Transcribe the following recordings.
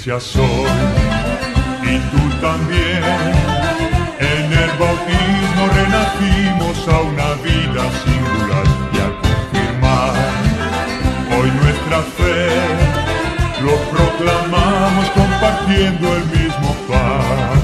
iglesia soy, y tú también. En el bautismo renacimos a una vida singular y a confirmar hoy nuestra fe. Lo proclamamos compartiendo el mismo pan.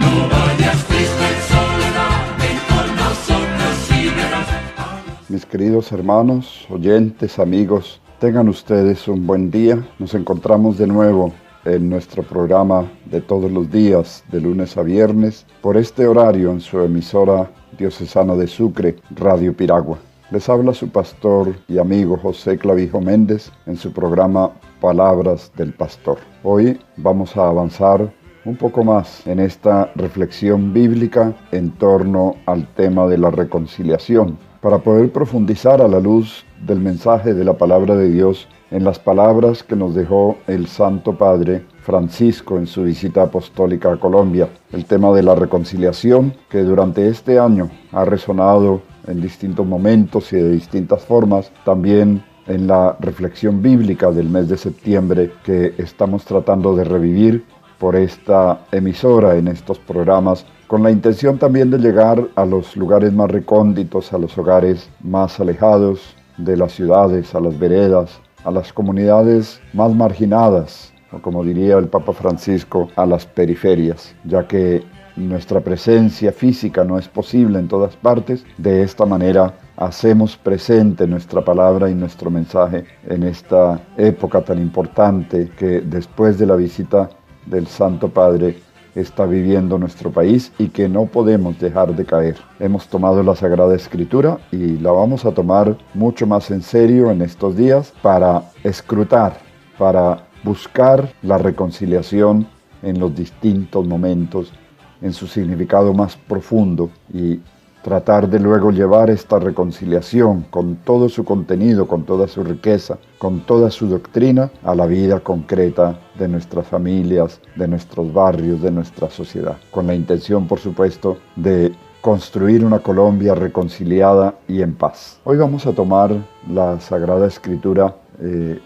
No vayas triste en soledad, ven con nosotros y verás. Mis queridos hermanos, oyentes, amigos, tengan ustedes un buen día. Nos encontramos de nuevo en nuestro programa de todos los días, de lunes a viernes, por este horario en su emisora diocesana de Sucre, Radio Piragua. Les habla su pastor y amigo José Clavijo Méndez en su programa Palabras del Pastor. Hoy vamos a avanzar un poco más en esta reflexión bíblica en torno al tema de la reconciliación, para poder profundizar a la luz del mensaje de la palabra de Dios en las palabras que nos dejó el Santo Padre Francisco en su visita apostólica a Colombia. El tema de la reconciliación, que durante este año ha resonado en distintos momentos y de distintas formas, también en la reflexión bíblica del mes de septiembre que estamos tratando de revivir por esta emisora en estos programas, con la intención también de llegar a los lugares más recónditos, a los hogares más alejados de las ciudades, a las veredas, a las comunidades más marginadas, o como diría el Papa Francisco, a las periferias, ya que nuestra presencia física no es posible en todas partes. De esta manera hacemos presente nuestra palabra y nuestro mensaje en esta época tan importante que después de la visita del Santo Padre está viviendo nuestro país y que no podemos dejar de caer. Hemos tomado la Sagrada Escritura y la vamos a tomar mucho más en serio en estos días para escrutar, para buscar la reconciliación en los distintos momentos, en su significado más profundo, y tratar de luego llevar esta reconciliación con todo su contenido, con toda su riqueza, con toda su doctrina, a la vida concreta de nuestras familias, de nuestros barrios, de nuestra sociedad, con la intención, por supuesto, de construir una Colombia reconciliada y en paz. Hoy vamos a tomar la Sagrada Escritura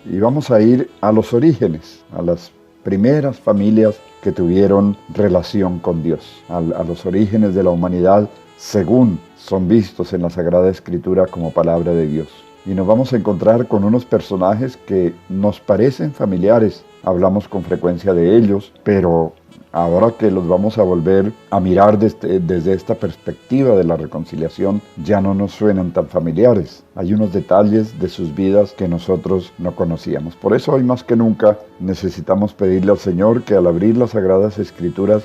y vamos a ir a los orígenes, a las primeras familias que tuvieron relación con Dios, a los orígenes de la humanidad según son vistos en la Sagrada Escritura como palabra de Dios. Y nos vamos a encontrar con unos personajes que nos parecen familiares, hablamos con frecuencia de ellos, pero ahora que los vamos a volver a mirar desde esta perspectiva de la reconciliación, ya no nos suenan tan familiares. Hay unos detalles de sus vidas que nosotros no conocíamos. Por eso hoy más que nunca necesitamos pedirle al Señor que al abrir las Sagradas Escrituras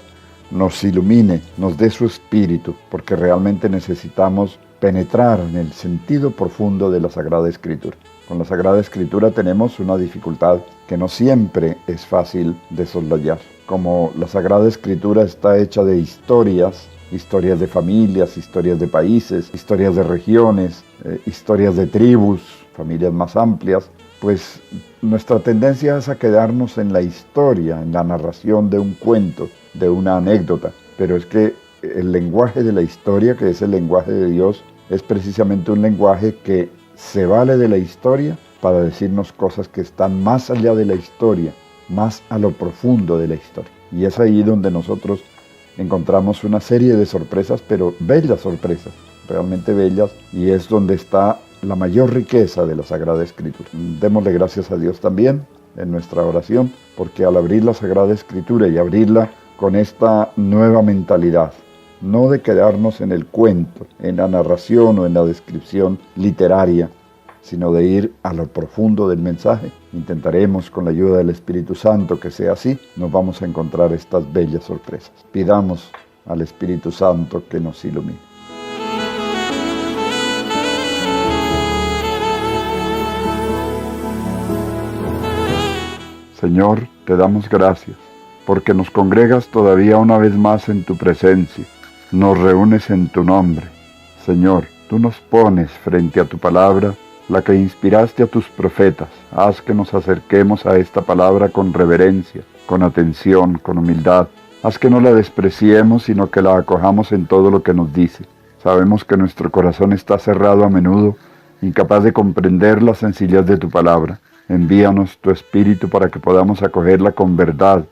nos ilumine, nos dé su espíritu, porque realmente necesitamos penetrar en el sentido profundo de la Sagrada Escritura. Con la Sagrada Escritura tenemos una dificultad que no siempre es fácil de soslayar. Como la Sagrada Escritura está hecha de historias de familias, historias de países, historias de regiones, historias de tribus, familias más amplias, pues nuestra tendencia es a quedarnos en la historia, en la narración de un cuento, de una anécdota. Pero es que el lenguaje de la historia, que es el lenguaje de Dios, es precisamente un lenguaje que se vale de la historia para decirnos cosas que están más allá de la historia, más a lo profundo de la historia. Y es ahí donde nosotros encontramos una serie de sorpresas, pero bellas sorpresas, realmente bellas, y es donde está la mayor riqueza de la Sagrada Escritura. Démosle gracias a Dios también en nuestra oración, porque al abrir la Sagrada Escritura y abrirla con esta nueva mentalidad, no de quedarnos en el cuento, en la narración o en la descripción literaria, sino de ir a lo profundo del mensaje, intentaremos con la ayuda del Espíritu Santo que sea así, nos vamos a encontrar estas bellas sorpresas. Pidamos al Espíritu Santo que nos ilumine. Señor, te damos gracias, porque nos congregas todavía una vez más en tu presencia, nos reúnes en tu nombre. Señor, tú nos pones frente a tu palabra, la que inspiraste a tus profetas. Haz que nos acerquemos a esta palabra con reverencia, con atención, con humildad. Haz que no la despreciemos, sino que la acojamos en todo lo que nos dice. Sabemos que nuestro corazón está cerrado a menudo, incapaz de comprender la sencillez de tu palabra. Envíanos tu Espíritu para que podamos acogerla con verdad,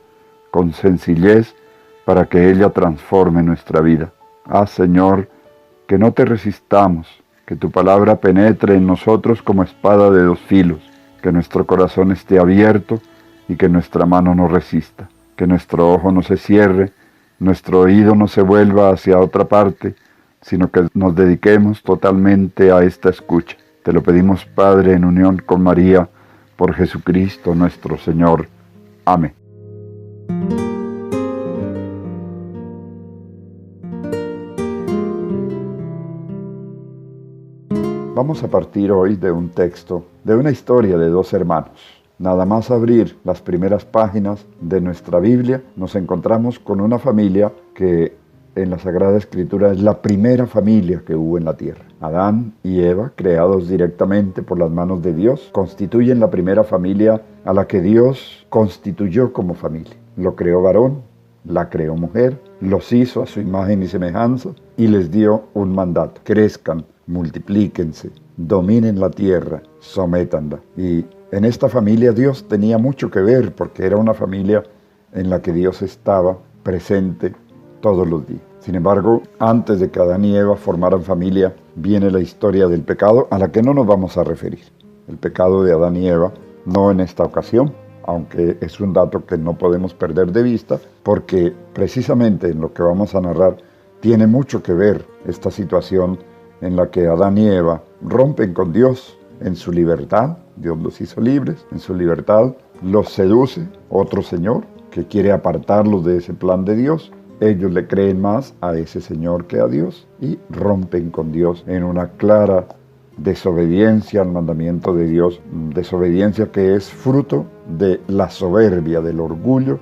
con sencillez, para que ella transforme nuestra vida. Haz, Señor, que no te resistamos, que tu palabra penetre en nosotros como espada de dos filos, que nuestro corazón esté abierto y que nuestra mano no resista, que nuestro ojo no se cierre, nuestro oído no se vuelva hacia otra parte, sino que nos dediquemos totalmente a esta escucha. Te lo pedimos, Padre, en unión con María, por Jesucristo nuestro Señor. Amén. Vamos a partir hoy de un texto, de una historia de dos hermanos. Nada más abrir las primeras páginas de nuestra Biblia, nos encontramos con una familia que en la Sagrada Escritura es la primera familia que hubo en la tierra. Adán y Eva, creados directamente por las manos de Dios, constituyen la primera familia a la que Dios constituyó como familia. Lo creó varón, la creó mujer, los hizo a su imagen y semejanza y les dio un mandato: crezcan, multiplíquense, dominen la tierra, sométanla. Y en esta familia Dios tenía mucho que ver, porque era una familia en la que Dios estaba presente todos los días. Sin embargo, antes de que Adán y Eva formaran familia, viene la historia del pecado, a la que no nos vamos a referir. El pecado de Adán y Eva, no en esta ocasión, aunque es un dato que no podemos perder de vista, porque precisamente en lo que vamos a narrar tiene mucho que ver esta situación en la que Adán y Eva rompen con Dios en su libertad. Dios los hizo libres, en su libertad los seduce otro señor que quiere apartarlos de ese plan de Dios. Ellos le creen más a ese señor que a Dios y rompen con Dios en una clara desobediencia al mandamiento de Dios, desobediencia que es fruto de la soberbia, del orgullo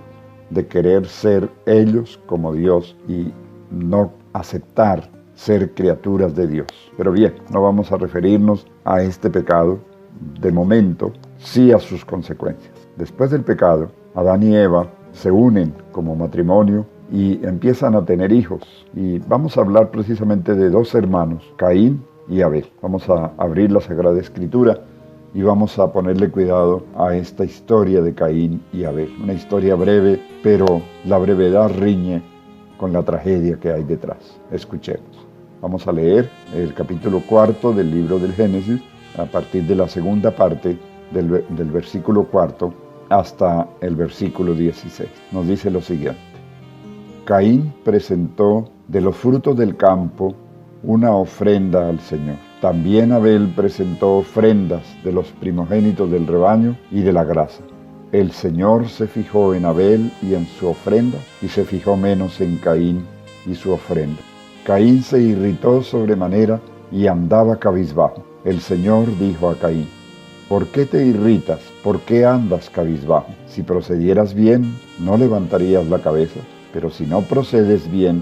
de querer ser ellos como Dios y no aceptar ser criaturas de Dios. Pero bien, no vamos a referirnos a este pecado de momento, sí a sus consecuencias. Después del pecado, Adán y Eva se unen como matrimonio y empiezan a tener hijos. Y vamos a hablar precisamente de dos hermanos, Caín y Abel. Vamos a abrir la Sagrada Escritura y vamos a ponerle cuidado a esta historia de Caín y Abel. Una historia breve, pero la brevedad riñe con la tragedia que hay detrás. Escuchemos. Vamos a leer el capítulo 4 del libro del Génesis, a partir de la segunda parte del versículo 4 hasta el versículo 16. Nos dice lo siguiente: Caín presentó de los frutos del campo una ofrenda al Señor. También Abel presentó ofrendas de los primogénitos del rebaño y de la grasa. El Señor se fijó en Abel y en su ofrenda, y se fijó menos en Caín y su ofrenda. Caín se irritó sobremanera y andaba cabizbajo. El Señor dijo a Caín: ¿por qué te irritas? ¿Por qué andas cabizbajo? Si procedieras bien, no levantarías la cabeza, pero si no procedes bien,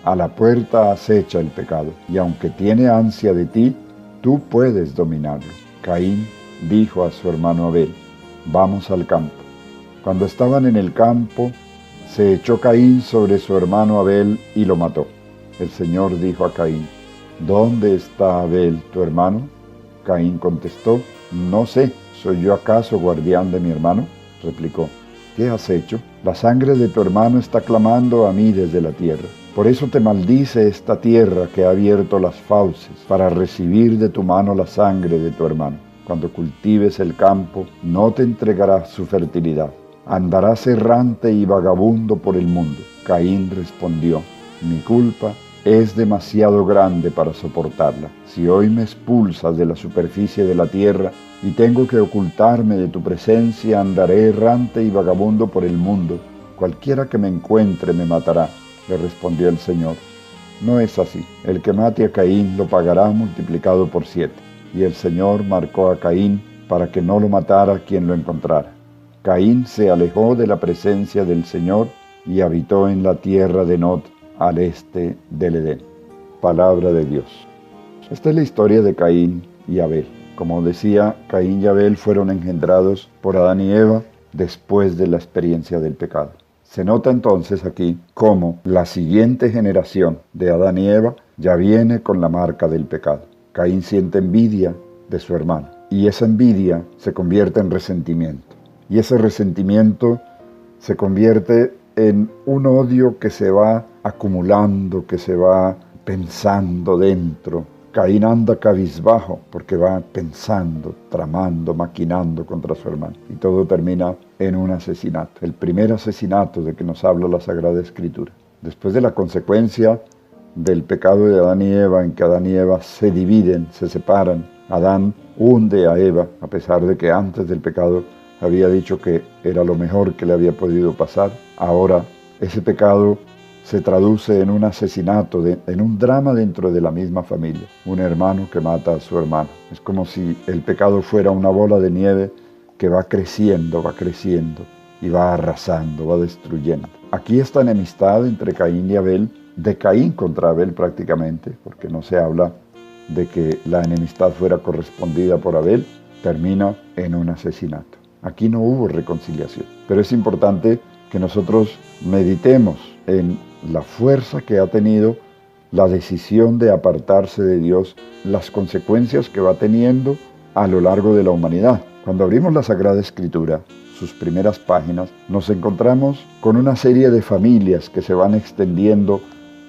a la puerta acecha el pecado, y aunque tiene ansia de ti, tú puedes dominarlo. Caín dijo a su hermano Abel: vamos al campo. Cuando estaban en el campo, se echó Caín sobre su hermano Abel y lo mató. El Señor dijo a Caín: ¿dónde está Abel, tu hermano? Caín contestó: no sé, ¿soy yo acaso guardián de mi hermano? Replicó: ¿qué has hecho? La sangre de tu hermano está clamando a mí desde la tierra. Por eso te maldice esta tierra que ha abierto las fauces para recibir de tu mano la sangre de tu hermano. Cuando cultives el campo, no te entregará su fertilidad. Andarás errante y vagabundo por el mundo. Caín respondió: mi culpa es demasiado grande para soportarla. Si hoy me expulsas de la superficie de la tierra y tengo que ocultarme de tu presencia, andaré errante y vagabundo por el mundo. Cualquiera que me encuentre me matará. Le respondió el Señor: no es así. El que mate a Caín lo pagará multiplicado por 7. Y el Señor marcó a Caín para que no lo matara quien lo encontrara. Caín se alejó de la presencia del Señor y habitó en la tierra de Nod, al este del Edén. Palabra de Dios. Esta es la historia de Caín y Abel. Como decía, Caín y Abel fueron engendrados por Adán y Eva después de la experiencia del pecado. Se nota entonces aquí cómo la siguiente generación de Adán y Eva ya viene con la marca del pecado. Caín siente envidia de su hermano. y esa envidia se convierte en resentimiento. Y ese resentimiento se convierte en un odio que se va acumulando, que se va pensando dentro. Caín anda cabizbajo porque va pensando, tramando, maquinando contra su hermano. Y todo termina en un asesinato. El primer asesinato de que nos habla la Sagrada Escritura. Después de la consecuencia del pecado de Adán y Eva, en que Adán y Eva se dividen, se separan. Adán hunde a Eva, a pesar de que antes del pecado había dicho que era lo mejor que le había podido pasar. Ahora ese pecado se traduce en un asesinato, en un drama dentro de la misma familia. Un hermano que mata a su hermano. Es como si el pecado fuera una bola de nieve que va creciendo y va arrasando, va destruyendo. Aquí esta enemistad entre Caín y Abel, de Caín contra Abel prácticamente, porque no se habla de que la enemistad fuera correspondida por Abel, termina en un asesinato. Aquí no hubo reconciliación, pero es importante que nosotros meditemos en la fuerza que ha tenido la decisión de apartarse de Dios, las consecuencias que va teniendo a lo largo de la humanidad. Cuando abrimos la Sagrada Escritura, sus primeras páginas, nos encontramos con una serie de familias que se van extendiendo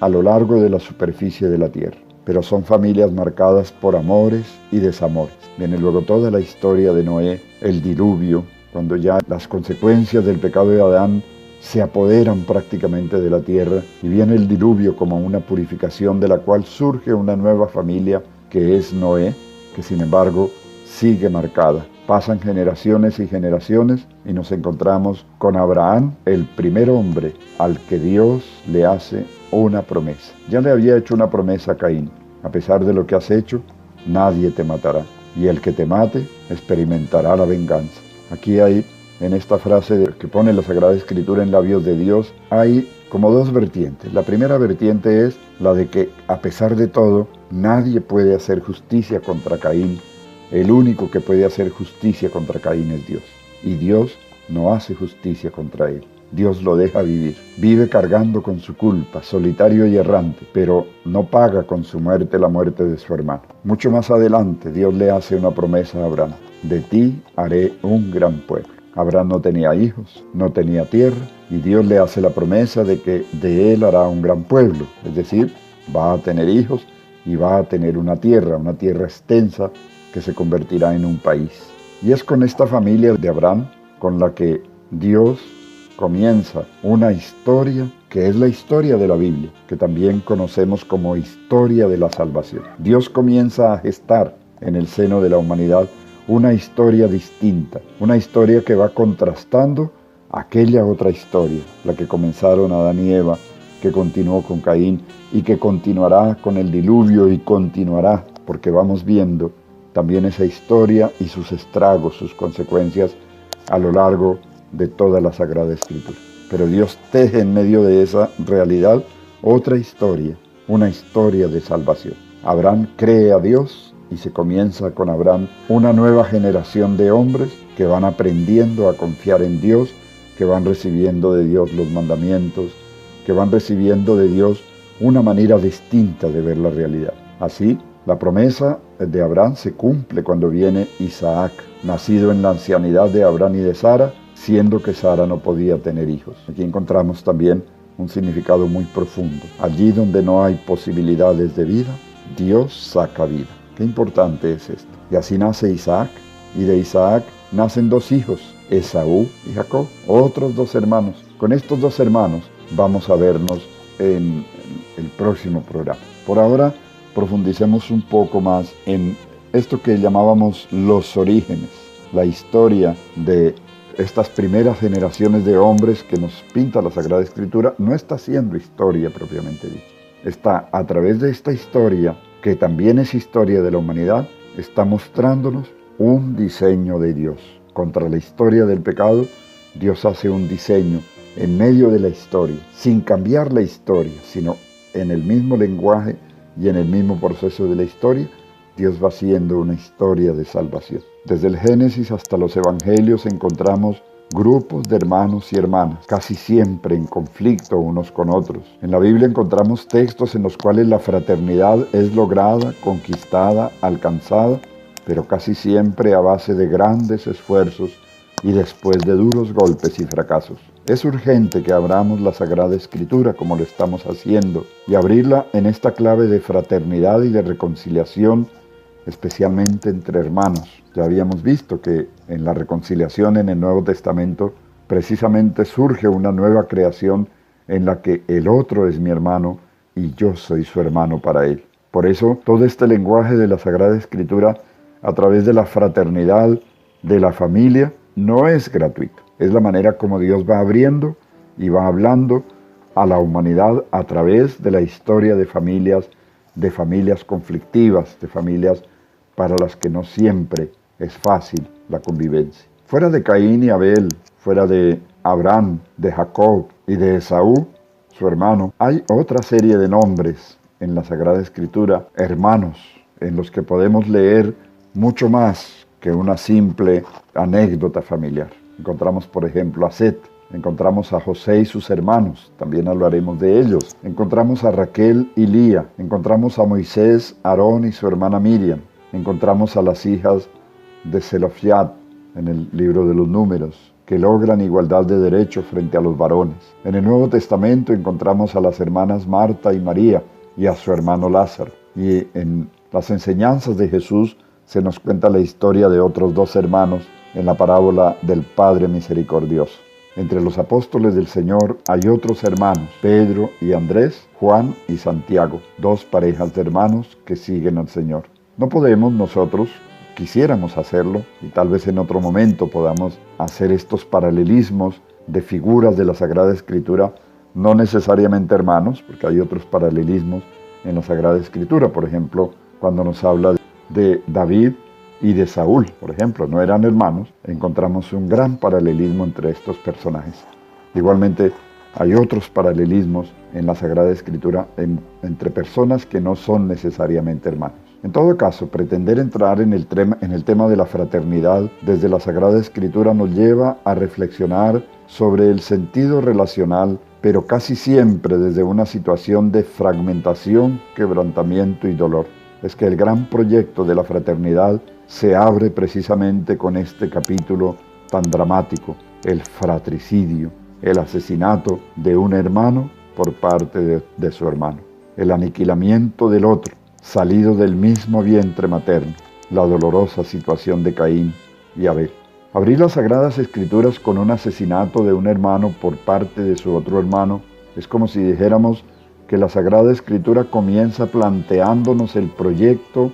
a lo largo de la superficie de la tierra. Pero son familias marcadas por amores y desamores. Viene luego toda la historia de Noé, el diluvio, cuando ya las consecuencias del pecado de Adán se apoderan prácticamente de la tierra y viene el diluvio como una purificación de la cual surge una nueva familia que es Noé, que sin embargo sigue marcada. Pasan generaciones y generaciones y nos encontramos con Abraham, el primer hombre al que Dios le hace una promesa. Ya le había hecho una promesa a Caín: a pesar de lo que has hecho, nadie te matará, y el que te mate experimentará la venganza. Aquí hay, en esta frase que pone la Sagrada Escritura en labios de Dios, hay como dos vertientes. La primera vertiente es la de que, a pesar de todo, nadie puede hacer justicia contra Caín. El único que puede hacer justicia contra Caín es Dios. Y Dios no hace justicia contra él. Dios lo deja vivir. Vive cargando con su culpa, solitario y errante, pero no paga con su muerte la muerte de su hermano. Mucho más adelante, Dios le hace una promesa a Abraham: de ti haré un gran pueblo. Abraham no tenía hijos, no tenía tierra, y Dios le hace la promesa de que de él hará un gran pueblo. Es decir, va a tener hijos y va a tener una tierra extensa que se convertirá en un país. Y es con esta familia de Abraham con la que Dios comienza una historia que es la historia de la Biblia, que también conocemos como historia de la salvación. Dios comienza a gestar en el seno de la humanidad una historia distinta, una historia que va contrastando aquella otra historia, la que comenzaron Adán y Eva, que continuó con Caín y que continuará con el diluvio y continuará, porque vamos viendo también esa historia y sus estragos, sus consecuencias a lo largo de toda la Sagrada Escritura. Pero Dios teje en medio de esa realidad otra historia, una historia de salvación. Abraham cree a Dios y se comienza con Abraham una nueva generación de hombres que van aprendiendo a confiar en Dios, que van recibiendo de Dios los mandamientos, que van recibiendo de Dios una manera distinta de ver la realidad. Así, la promesa de Abraham se cumple cuando viene Isaac, nacido en la ancianidad de Abraham y de Sara, siendo que Sara no podía tener hijos. Aquí encontramos también un significado muy profundo. Allí donde no hay posibilidades de vida, Dios saca vida. Qué importante es esto. Y así nace Isaac, y de Isaac nacen dos hijos, Esaú y Jacob, otros dos hermanos. Con estos dos hermanos vamos a vernos en el próximo programa. Por ahora, profundicemos un poco más en esto que llamábamos los orígenes, la historia de estas primeras generaciones de hombres que nos pinta la Sagrada Escritura. No está siendo historia propiamente dicha. Está a través de esta historia, que también es historia de la humanidad, está mostrándonos un diseño de Dios. Contra la historia del pecado, Dios hace un diseño en medio de la historia, sin cambiar la historia, sino en el mismo lenguaje y en el mismo proceso de la historia. Dios va haciendo una historia de salvación. Desde el Génesis hasta los Evangelios encontramos grupos de hermanos y hermanas, casi siempre en conflicto unos con otros. En la Biblia encontramos textos en los cuales la fraternidad es lograda, conquistada, alcanzada pero casi siempre a base de grandes esfuerzos y después de duros golpes y fracasos. Es urgente que abramos la Sagrada Escritura como lo estamos haciendo y abrirla en esta clave de fraternidad y de reconciliación, especialmente entre hermanos. Ya habíamos visto que en la reconciliación en el Nuevo Testamento precisamente surge una nueva creación en la que el otro es mi hermano y yo soy su hermano para él. Por eso todo este lenguaje de la Sagrada Escritura a través de la fraternidad, de la familia, no es gratuito. Es la manera como Dios va abriendo y va hablando a la humanidad a través de la historia de familias conflictivas, de familias para las que no siempre es fácil la convivencia. Fuera de Caín y Abel, fuera de Abraham, de Jacob y de Esaú, su hermano, hay otra serie de nombres en la Sagrada Escritura, hermanos, en los que podemos leer mucho más que una simple anécdota familiar. Encontramos, por ejemplo, a Set, encontramos a José y sus hermanos, también hablaremos de ellos. Encontramos a Raquel y Lía, encontramos a Moisés, Aarón y su hermana Miriam. Encontramos a las hijas de Zelofhad en el libro de los Números, que logran igualdad de derechos frente a los varones. En el Nuevo Testamento encontramos a las hermanas Marta y María y a su hermano Lázaro. Y en las enseñanzas de Jesús se nos cuenta la historia de otros dos hermanos en la parábola del Padre Misericordioso. Entre los apóstoles del Señor hay otros hermanos, Pedro y Andrés, Juan y Santiago, dos parejas de hermanos que siguen al Señor. No podemos nosotros, quisiéramos hacerlo, y tal vez en otro momento podamos hacer estos paralelismos de figuras de la Sagrada Escritura, no necesariamente hermanos, porque hay otros paralelismos en la Sagrada Escritura. Por ejemplo, cuando nos habla de David y de Saúl, por ejemplo, no eran hermanos, encontramos un gran paralelismo entre estos personajes. Igualmente, hay otros paralelismos en la Sagrada Escritura entre personas que no son necesariamente hermanos. En todo caso, pretender entrar en el tema de la fraternidad desde la Sagrada Escritura nos lleva a reflexionar sobre el sentido relacional, pero casi siempre desde una situación de fragmentación, quebrantamiento y dolor. Es que el gran proyecto de la fraternidad se abre precisamente con este capítulo tan dramático, el fratricidio, el asesinato de un hermano por parte de su hermano, el aniquilamiento del otro, salido del mismo vientre materno, la dolorosa situación de Caín y Abel. Abrir las Sagradas Escrituras con un asesinato de un hermano por parte de su otro hermano es como si dijéramos que la Sagrada Escritura comienza planteándonos el proyecto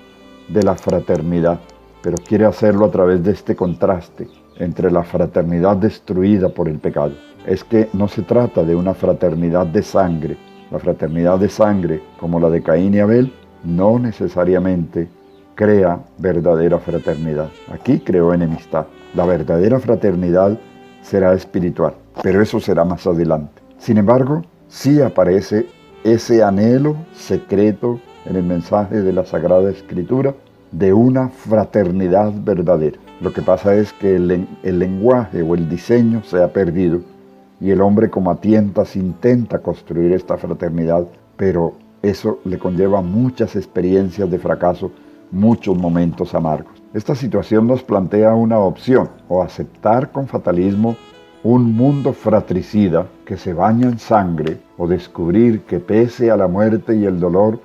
de la fraternidad, pero quiere hacerlo a través de este contraste entre la fraternidad destruida por el pecado. Es que no se trata de una fraternidad de sangre. La fraternidad de sangre, como la de Caín y Abel, no necesariamente crea verdadera fraternidad. Aquí creó enemistad. La verdadera fraternidad será espiritual, pero eso será más adelante. Sin embargo, sí aparece ese anhelo secreto en el mensaje de la Sagrada Escritura de una fraternidad verdadera. Lo que pasa es que el lenguaje o el diseño se ha perdido y el hombre como a tientas intenta construir esta fraternidad, pero eso le conlleva muchas experiencias de fracaso, muchos momentos amargos. Esta situación nos plantea una opción: o aceptar con fatalismo un mundo fratricida que se baña en sangre, o descubrir que pese a la muerte y el dolor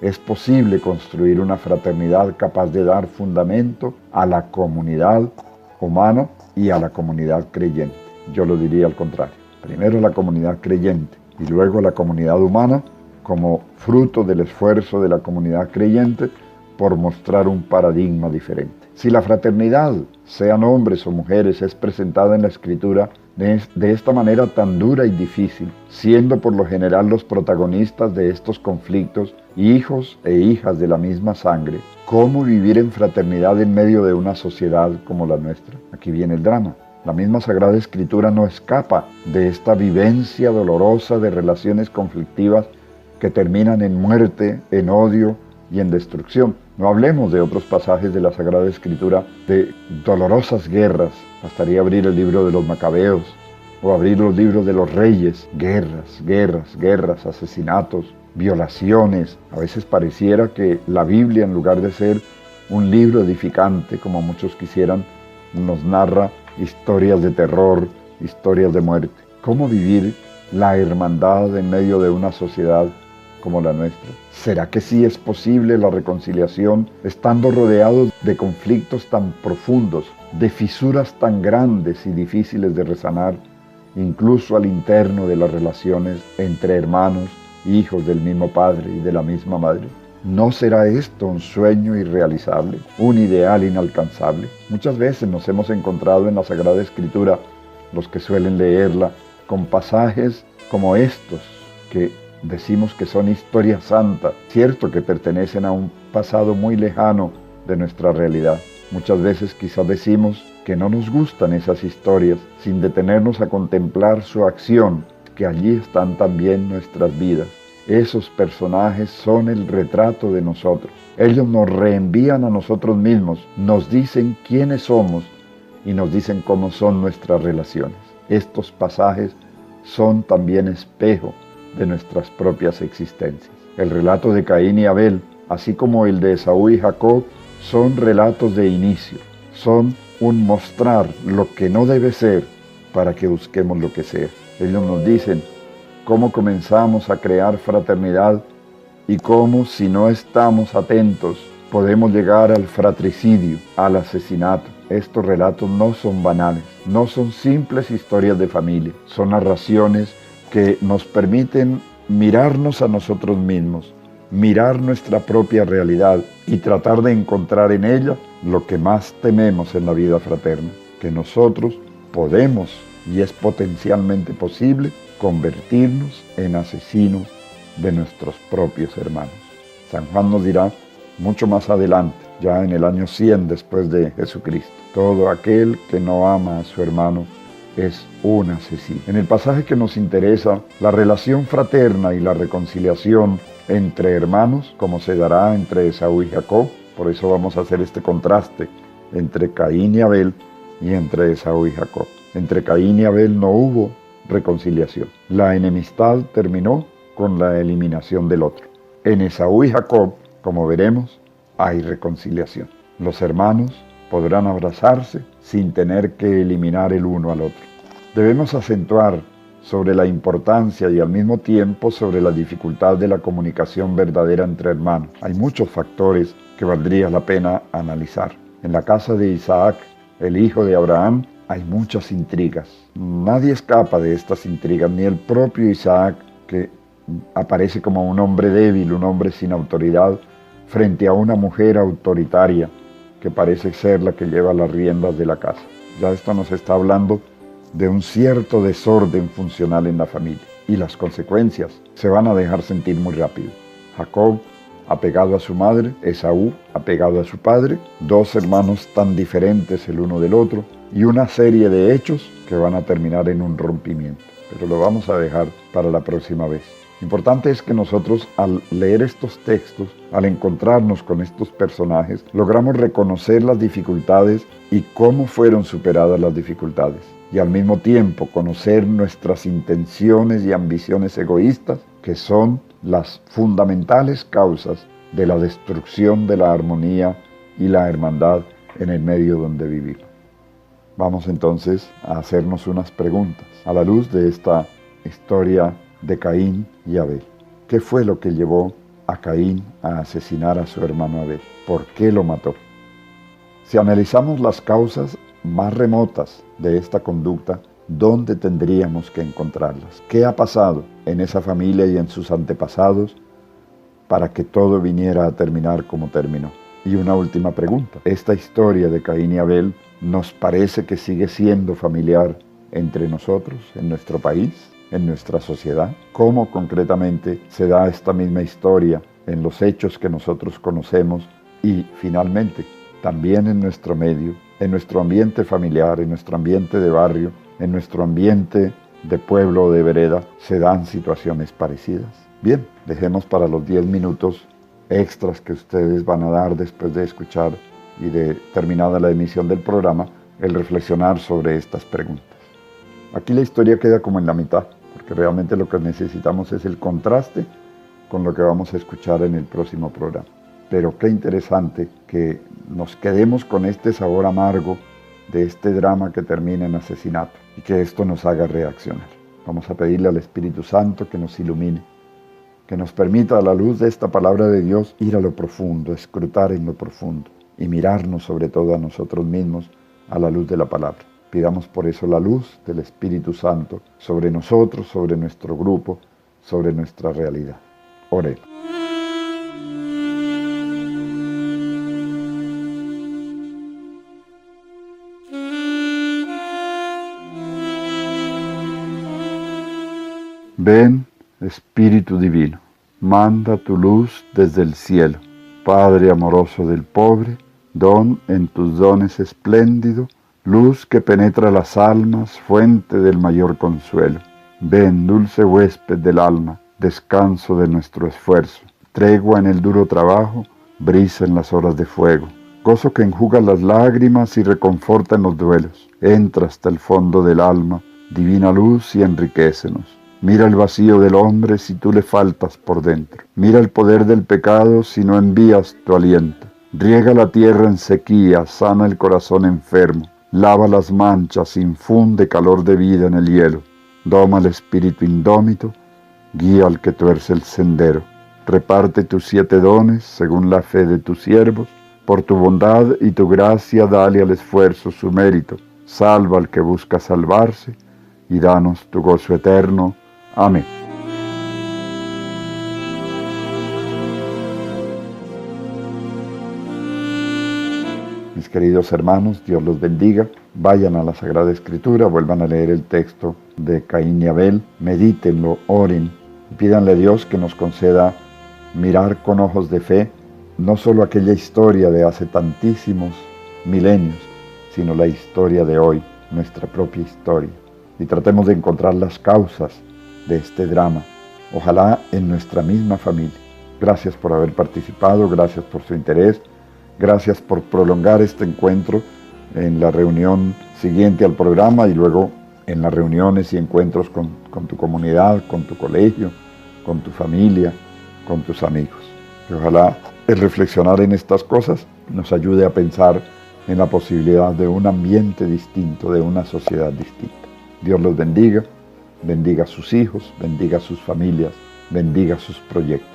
es posible construir una fraternidad capaz de dar fundamento a la comunidad humana y a la comunidad creyente. Yo lo diría al contrario: primero la comunidad creyente y luego la comunidad humana, como fruto del esfuerzo de la comunidad creyente por mostrar un paradigma diferente. Si la fraternidad, sean hombres o mujeres, es presentada en la Escritura de esta manera tan dura y difícil, siendo por lo general los protagonistas de estos conflictos hijos e hijas de la misma sangre, ¿cómo vivir en fraternidad en medio de una sociedad como la nuestra? Aquí viene el drama. La misma Sagrada Escritura no escapa de esta vivencia dolorosa de relaciones conflictivas que terminan en muerte, en odio y en destrucción. No hablemos de otros pasajes de la Sagrada Escritura de dolorosas guerras. Bastaría abrir el libro de los Macabeos o abrir los libros de los reyes. Guerras, asesinatos, violaciones. A veces pareciera que la Biblia, en lugar de ser un libro edificante, como muchos quisieran, nos narra historias de terror, historias de muerte. ¿Cómo vivir la hermandad en medio de una sociedad como la nuestra? ¿Será que sí es posible la reconciliación estando rodeados de conflictos tan profundos, de fisuras tan grandes y difíciles de resanar, incluso al interno de las relaciones entre hermanos, hijos del mismo padre y de la misma madre? ¿No será esto un sueño irrealizable, un ideal inalcanzable? Muchas veces nos hemos encontrado en la Sagrada Escritura, los que suelen leerla, con pasajes como estos, que decimos que son historias santas, cierto que pertenecen a un pasado muy lejano de nuestra realidad. Muchas veces quizás decimos que no nos gustan esas historias, sin detenernos a contemplar su acción, que allí están también nuestras vidas. Esos personajes son el retrato de nosotros. Ellos nos reenvían a nosotros mismos, nos dicen quiénes somos y nos dicen cómo son nuestras relaciones. Estos pasajes son también espejo de nuestras propias existencias. El relato de Caín y Abel, así como el de Esaú y Jacob, son relatos de inicio, son un mostrar lo que no debe ser para que busquemos lo que sea. Ellos nos dicen cómo comenzamos a crear fraternidad y cómo, si no estamos atentos, podemos llegar al fratricidio, al asesinato. Estos relatos no son banales, no son simples historias de familia, son narraciones que nos permiten mirarnos a nosotros mismos, mirar nuestra propia realidad y tratar de encontrar en ella lo que más tememos en la vida fraterna, que nosotros podemos, y es potencialmente posible, convertirnos en asesinos de nuestros propios hermanos. San Juan nos dirá mucho más adelante, ya en el año 100 después de Jesucristo, todo aquel que no ama a su hermano es un asesino. En el pasaje que nos interesa, la relación fraterna y la reconciliación entre hermanos, como se dará entre Esaú y Jacob, por eso vamos a hacer este contraste entre Caín y Abel y entre Esaú y Jacob. Entre Caín y Abel no hubo reconciliación. La enemistad terminó con la eliminación del otro. En Esaú y Jacob, como veremos, hay reconciliación. Los hermanos podrán abrazarse sin tener que eliminar el uno al otro. Debemos acentuar sobre la importancia y al mismo tiempo sobre la dificultad de la comunicación verdadera entre hermanos. Hay muchos factores que valdría la pena analizar. En la casa de Isaac, el hijo de Abraham, hay muchas intrigas. Nadie escapa de estas intrigas, ni el propio Isaac, que aparece como un hombre débil, un hombre sin autoridad, frente a una mujer autoritaria que parece ser la que lleva las riendas de la casa. Ya esto nos está hablando de un cierto desorden funcional en la familia, y las consecuencias se van a dejar sentir muy rápido. Jacob apegado a su madre, Esaú apegado a su padre, dos hermanos tan diferentes el uno del otro, y una serie de hechos que van a terminar en un rompimiento. Pero lo vamos a dejar para la próxima vez. Importante es que nosotros, al leer estos textos, al encontrarnos con estos personajes, logramos reconocer las dificultades y cómo fueron superadas las dificultades, y al mismo tiempo conocer nuestras intenciones y ambiciones egoístas, que son las fundamentales causas de la destrucción de la armonía y la hermandad en el medio donde vivimos. Vamos entonces a hacernos unas preguntas a la luz de esta historia de Caín y Abel. ¿Qué fue lo que llevó a Caín a asesinar a su hermano Abel? ¿Por qué lo mató? Si analizamos las causas más remotas de esta conducta, ¿dónde tendríamos que encontrarlas? ¿Qué ha pasado en esa familia y en sus antepasados para que todo viniera a terminar como terminó? Y una última pregunta. ¿Esta historia de Caín y Abel nos parece que sigue siendo familiar entre nosotros, en nuestro país, en nuestra sociedad? ¿Cómo concretamente se da esta misma historia en los hechos que nosotros conocemos y finalmente también en nuestro medio, en nuestro ambiente familiar, en nuestro ambiente de barrio, en nuestro ambiente de pueblo o de vereda, se dan situaciones parecidas? Bien, dejemos para los 10 minutos extras que ustedes van a dar después de escuchar y de terminada la emisión del programa, el reflexionar sobre estas preguntas. Aquí la historia queda como en la mitad, porque realmente lo que necesitamos es el contraste con lo que vamos a escuchar en el próximo programa. Pero qué interesante que nos quedemos con este sabor amargo de este drama que termina en asesinato y que esto nos haga reaccionar. Vamos a pedirle al Espíritu Santo que nos ilumine, que nos permita a la luz de esta palabra de Dios ir a lo profundo, escrutar en lo profundo y mirarnos sobre todo a nosotros mismos a la luz de la palabra. Pidamos por eso la luz del Espíritu Santo sobre nosotros, sobre nuestro grupo, sobre nuestra realidad. Oremos. Ven, Espíritu Divino, manda tu luz desde el cielo. Padre amoroso del pobre, don en tus dones espléndido, luz que penetra las almas, fuente del mayor consuelo. Ven, dulce huésped del alma, descanso de nuestro esfuerzo, tregua en el duro trabajo, brisa en las horas de fuego, gozo que enjuga las lágrimas y reconforta en los duelos. Entra hasta el fondo del alma, divina luz, y enriquécenos. Mira el vacío del hombre si tú le faltas por dentro. Mira el poder del pecado si no envías tu aliento. Riega la tierra en sequía, sana el corazón enfermo. Lava las manchas, infunde calor de vida en el hielo. Doma el espíritu indómito, guía al que tuerce el sendero. Reparte tus 7 dones según la fe de tus siervos. Por tu bondad y tu gracia dale al esfuerzo su mérito. Salva al que busca salvarse y danos tu gozo eterno. Amén. Mis queridos hermanos, Dios los bendiga. Vayan a la Sagrada Escritura, vuelvan a leer el texto de Caín y Abel, medítenlo, oren y pídanle a Dios que nos conceda mirar con ojos de fe no solo aquella historia de hace tantísimos milenios, sino la historia de hoy, nuestra propia historia. Y tratemos de encontrar las causas de este drama, ojalá en nuestra misma familia. Gracias por haber participado, gracias por su interés, gracias por prolongar este encuentro en la reunión siguiente al programa y luego en las reuniones y encuentros con tu comunidad, con tu colegio, con tu familia, con tus amigos. Y ojalá el reflexionar en estas cosas nos ayude a pensar en la posibilidad de un ambiente distinto, de una sociedad distinta. Dios los bendiga, bendiga a sus hijos, bendiga a sus familias, bendiga sus proyectos.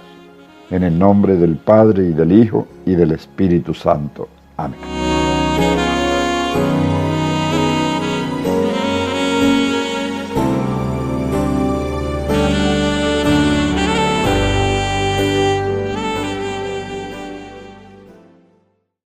En el nombre del Padre y del Hijo y del Espíritu Santo. Amén.